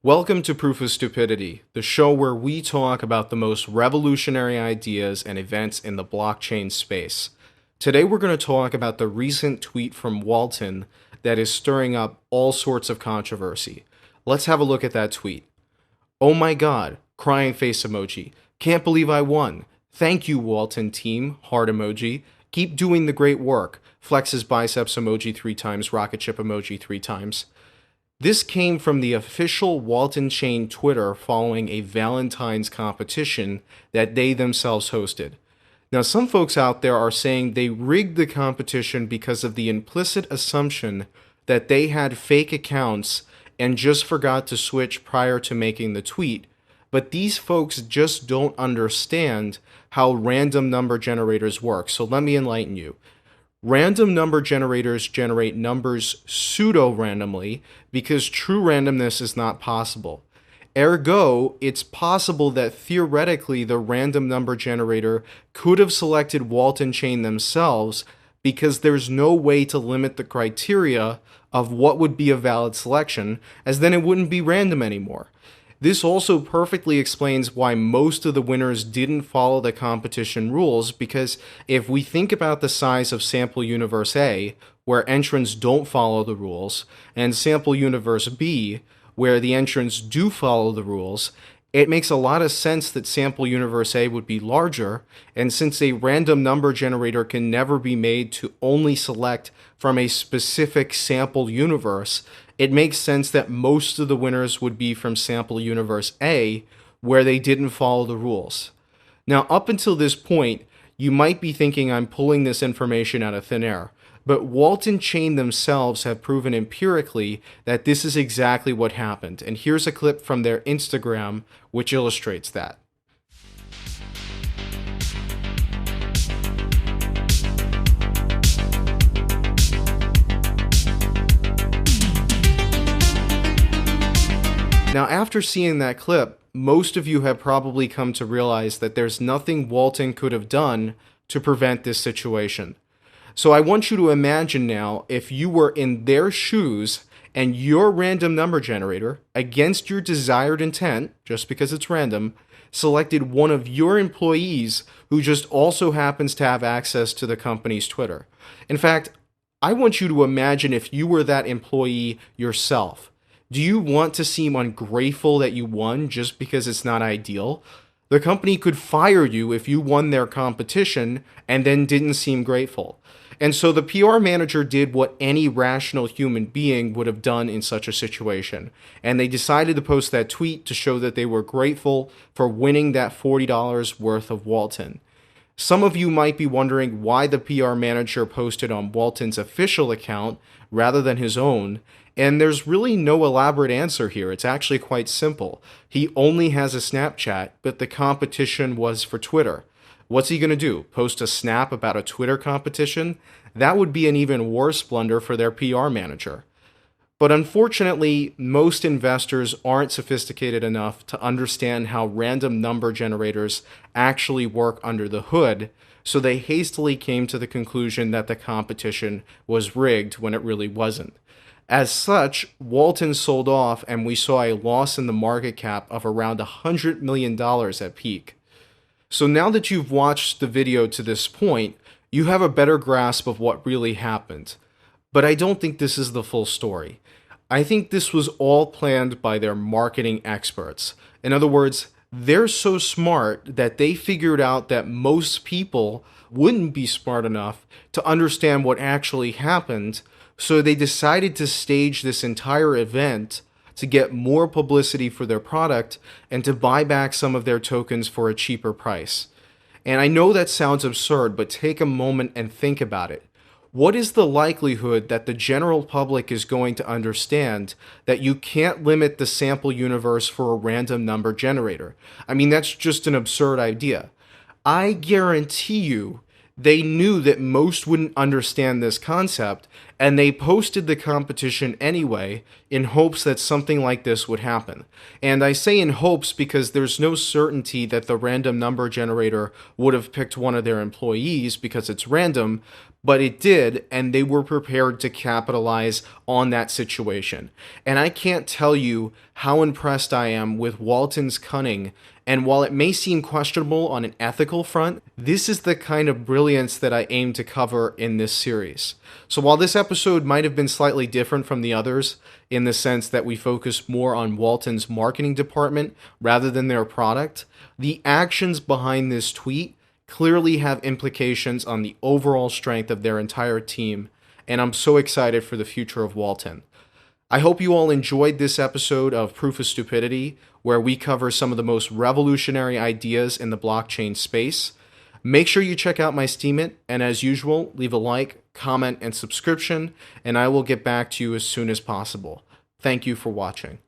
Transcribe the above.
Welcome to Proof of Stupidity, the show where we talk about the most revolutionary ideas and events in the blockchain space. Today we're going to talk about the recent tweet from Walton that is stirring up all sorts of controversy. Let's have a look at that tweet. Oh my god, crying face emoji. Can't believe I won. Thank you, Walton team, heart emoji. Keep doing the great work. Flexes biceps emoji 3 times, rocket ship emoji 3 times. This came from the official Walton chain Twitter following a Valentine's competition that they themselves hosted. Now, some folks out there are saying they rigged the competition because of the implicit assumption that they had fake accounts and just forgot to switch prior to making the tweet, but these folks just don't understand how random number generators work, so let me enlighten you. Random number generators generate numbers pseudo-randomly because true randomness is not possible. Ergo, it's possible that theoretically the random number generator could have selected Walton chain themselves because there's no way to limit the criteria of what would be a valid selection, as then it wouldn't be random anymore. This also perfectly explains why most of the winners didn't follow the competition rules, because if we think about the size of sample universe A, where entrants don't follow the rules, and sample universe B, where the entrants do follow the rules, it makes a lot of sense that sample universe A would be larger, and since a random number generator can never be made to only select from a specific sample universe, it makes sense that most of the winners would be from sample universe A, where they didn't follow the rules. Now, up until this point, you might be thinking I'm pulling this information out of thin air, but Walton chain themselves have proven empirically that this is exactly what happened, and here's a clip from their Instagram which illustrates that. Now, after seeing that clip, most of you have probably come to realize that there's nothing Walton could have done to prevent this situation. So I want you to imagine now if you were in their shoes and your random number generator, against your desired intent, just because it's random, selected one of your employees who just also happens to have access to the company's Twitter. In fact, I want you to imagine if you were that employee yourself. Do you want to seem ungrateful that you won just because it's not ideal? The company could fire you if you won their competition and then didn't seem grateful. And so the PR manager did what any rational human being would have done in such a situation. And they decided to post that tweet to show that they were grateful for winning that $40 worth of Walton. Some of you might be wondering why the PR manager posted on Walton's official account rather than his own, and there's really no elaborate answer here. It's actually quite simple. He only has a Snapchat, but the competition was for Twitter. What's he going to do? Post a snap about a Twitter competition? That would be an even worse blunder for their PR manager. But unfortunately, most investors aren't sophisticated enough to understand how random number generators actually work under the hood, so they hastily came to the conclusion that the competition was rigged when it really wasn't. As such, Walton sold off and we saw a loss in the market cap of around $100 million at peak. So now that you've watched the video to this point, you have a better grasp of what really happened. But I don't think this is the full story. I think this was all planned by their marketing experts. In other words, they're so smart that they figured out that most people wouldn't be smart enough to understand what actually happened, so they decided to stage this entire event to get more publicity for their product and to buy back some of their tokens for a cheaper price. And I know that sounds absurd, but take a moment and think about it. What is the likelihood that the general public is going to understand that you can't limit the sample universe for a random number generator? I mean, that's just an absurd idea. I guarantee you they knew that most wouldn't understand this concept, and they posted the competition anyway in hopes that something like this would happen. And I say in hopes because there's no certainty that the random number generator would have picked one of their employees because it's random, but it did, and they were prepared to capitalize on that situation. And I can't tell you how impressed I am with Walton's cunning. And while it may seem questionable on an ethical front, this is the kind of brilliance that I aim to cover in this series. So while this episode might have been slightly different from the others, in the sense that we focus more on Walton's marketing department rather than their product, the actions behind this tweet clearly have implications on the overall strength of their entire team, and I'm so excited for the future of Walton. I hope you all enjoyed this episode of Proof of Stupidity, where we cover some of the most revolutionary ideas in the blockchain space. Make sure you check out my Steemit, and as usual, leave a like, comment, and subscription, and I will get back to you as soon as possible. Thank you for watching.